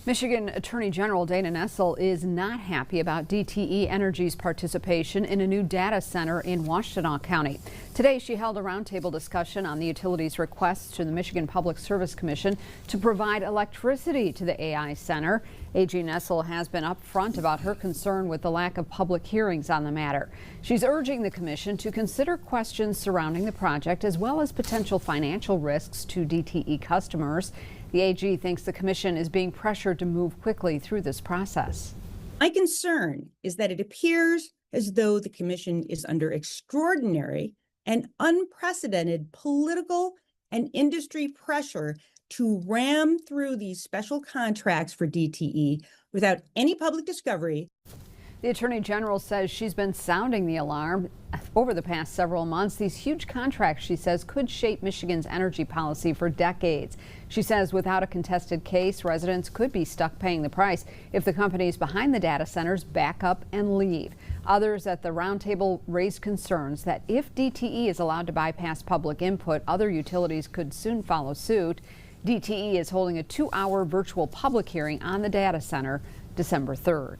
Michigan Attorney General Dana Nessel is not happy about DTE Energy's participation in a new data center in Washtenaw County. Today, she held a roundtable discussion on the utility's requests to the Michigan Public Service Commission to provide electricity to the AI center. AG Nessel has been upfront about her concern with the lack of public hearings on the matter. She's urging the commission to consider questions surrounding the project as well as potential financial risks to DTE customers. The AG thinks the commission is being pressured to move quickly through this process. My concern is that it appears as though the commission is under extraordinary and unprecedented political and industry pressure to ram through these special contracts for DTE without any public discovery. The Attorney General says she's been sounding the alarm over the past several months. These huge contracts, she says, could shape Michigan's energy policy for decades. She says without a contested case, residents could be stuck paying the price if the companies behind the data centers back up and leave. Others at the roundtable raised concerns that if DTE is allowed to bypass public input, other utilities could soon follow suit. DTE is holding a 2-hour virtual public hearing on the data center December 3rd.